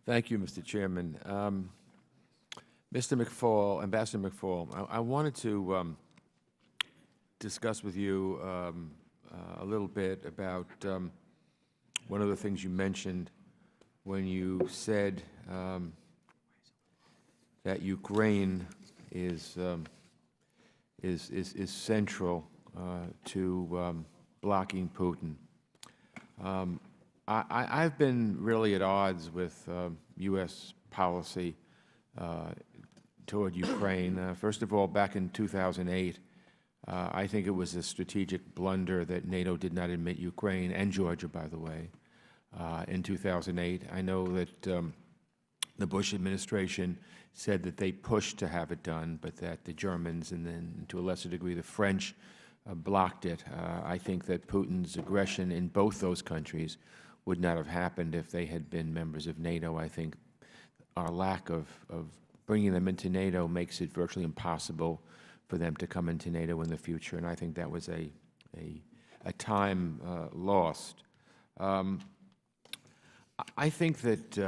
Thank you, Mr. Chairman. Mr. McFall, Ambassador McFall, I wanted to discuss with you a little bit about one of the things you mentioned when you said that Ukraine is central to blocking Putin. I've been really at odds with U.S. policy toward Ukraine. First of all, back in 2008, I think it was a strategic blunder that NATO did not admit Ukraine, and Georgia, by the way, in 2008. I know that the Bush administration said that they pushed to have it done, but that the Germans and then, to a lesser degree, the French blocked it. I think that Putin's aggression in both those countries would not have happened if they had been members of NATO. I think our lack of bringing them into NATO makes it virtually impossible for them to come into NATO in the future, and I think that was a time lost. I think that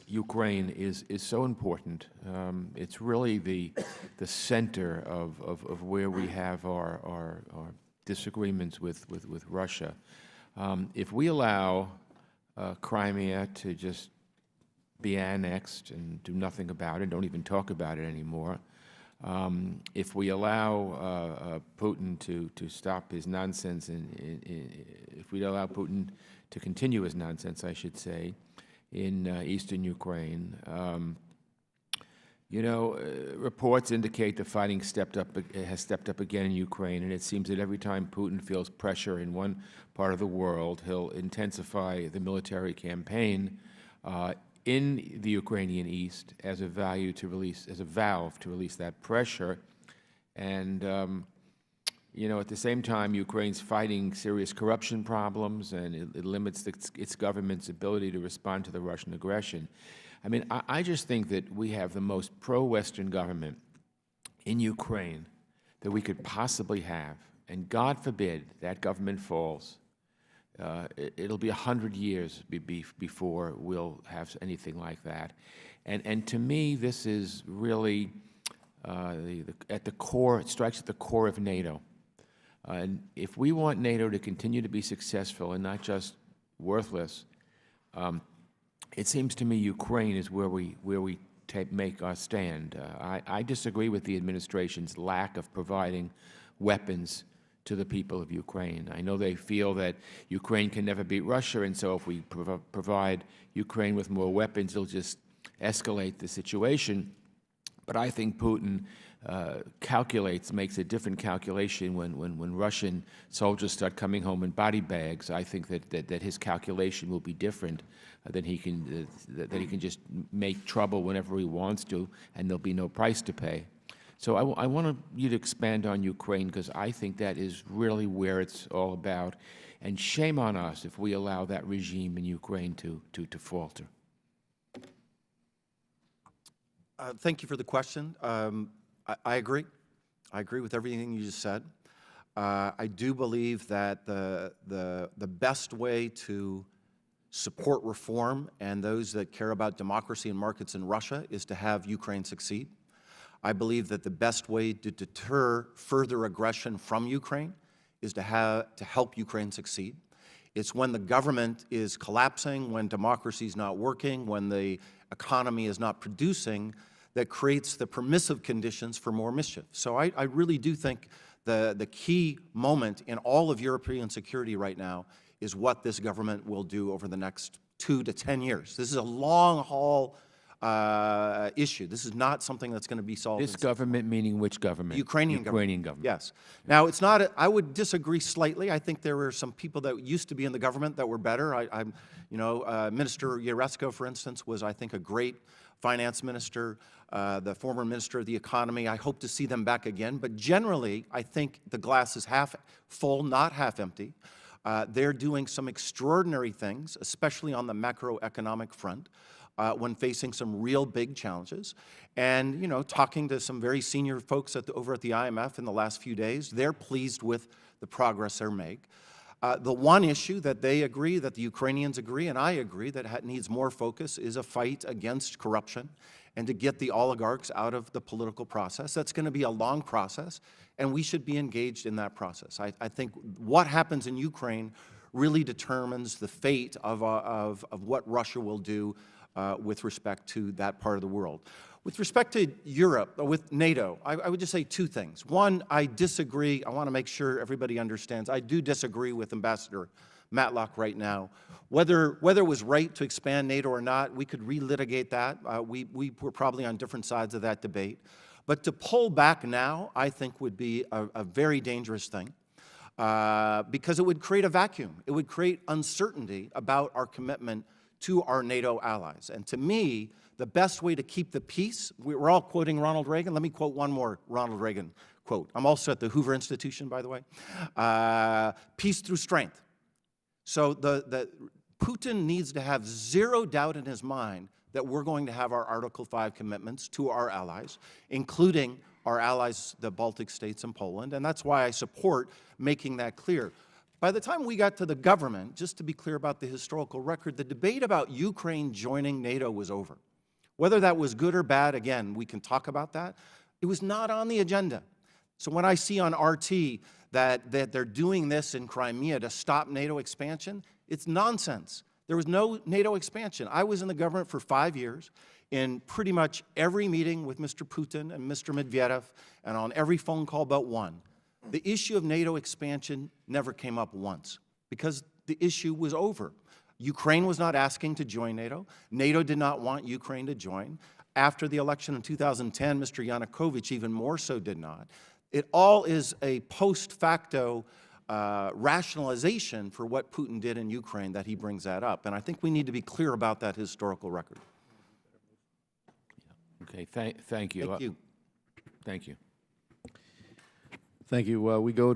Ukraine is so important. It's really the center of where we have our disagreements with Russia. If we allow Crimea to just be annexed and do nothing about it, don't even talk about it anymore, if we allow Putin to stop his nonsense, if we allow Putin to continue his nonsense, I should say, in eastern Ukraine, reports indicate the fighting has stepped up again in Ukraine, and it seems that every time Putin feels pressure in one part of the world, he'll intensify the military campaign in the Ukrainian East as a valve to release that pressure. And at the same time, Ukraine's fighting serious corruption problems, and it limits its government's ability to respond to the Russian aggression. I mean, I just think that we have the most pro-Western government in Ukraine that we could possibly have, and God forbid that government falls. It'll be 100 years before we'll have anything like that. And to me, this is really at the core, it strikes at the core of NATO. And if we want NATO to continue to be successful and not just worthless, it seems to me Ukraine is where we make our stand. I disagree with the administration's lack of providing weapons to the people of Ukraine. I know they feel that Ukraine can never beat Russia, and so if we provide Ukraine with more weapons, it'll just escalate the situation. But I think Putin makes a different calculation when Russian soldiers start coming home in body bags. I think that his calculation will be different, that he can just make trouble whenever he wants to, and there'll be no price to pay. So I want you to expand on Ukraine, because I think that is really where it's all about. And shame on us if we allow that regime in Ukraine to falter. Thank you for the question. I agree. I agree with everything you just said. I do believe that the best way to support reform and those that care about democracy and markets in Russia is to have Ukraine succeed. I believe that the best way to deter further aggression from Ukraine is to help Ukraine succeed. It's when the government is collapsing, when democracy is not working, when the economy is not producing, that creates the permissive conditions for more mischief. So I really do think the key moment in all of European security right now is what this government will do over the next 2 to 10 years. This is a long-haul issue. This is not something that's going to be solved. This government meaning which government? The Ukrainian government. Yes. Now, it's not. I would disagree slightly. I think there were some people that used to be in the government that were better. Minister Yaresko, for instance, was, I think, a great finance minister. The former minister of the economy. I hope to see them back again. But generally, I think the glass is half full, not half empty. They're doing some extraordinary things, especially on the macroeconomic front, when facing some real big challenges. And, talking to some very senior folks over at the IMF in the last few days, they're pleased with the progress they're making. The one issue that they agree, that the Ukrainians agree, and I agree, that needs more focus is a fight against corruption and to get the oligarchs out of the political process. That's going to be a long process, and we should be engaged in that process. I think what happens in Ukraine really determines the fate of what Russia will do with respect to that part of the world. With respect to Europe, with NATO, I would just say two things. One, I disagree. I want to make sure everybody understands. I do disagree with Ambassador Matlock right now. Whether it was right to expand NATO or not, we could relitigate that. We were probably on different sides of that debate. But to pull back now, I think would be a very dangerous thing because it would create a vacuum. It would create uncertainty about our commitment to our NATO allies. And to me, the best way to keep the peace, we're all quoting Ronald Reagan. Let me quote one more Ronald Reagan quote. I'm also at the Hoover Institution, by the way. Peace through strength. So Putin needs to have zero doubt in his mind that we're going to have our Article 5 commitments to our allies, including our allies, the Baltic states and Poland, and that's why I support making that clear. By the time we got to the government, just to be clear about the historical record, the debate about Ukraine joining NATO was over. Whether that was good or bad, again, we can talk about that. It was not on the agenda. So when I see on RT that they're doing this in Crimea to stop NATO expansion, it's nonsense. There was no NATO expansion. I was in the government for 5 years. In pretty much every meeting with Mr. Putin and Mr. Medvedev, and on every phone call but one, the issue of NATO expansion never came up once because the issue was over. Ukraine was not asking to join NATO. NATO did not want Ukraine to join. After the election in 2010, Mr. Yanukovych even more so did not. It all is a post facto rationalization for what Putin did in Ukraine that he brings that up. And I think we need to be clear about that historical record. Okay, thank you. Thank you. Thank you. Thank you. We go to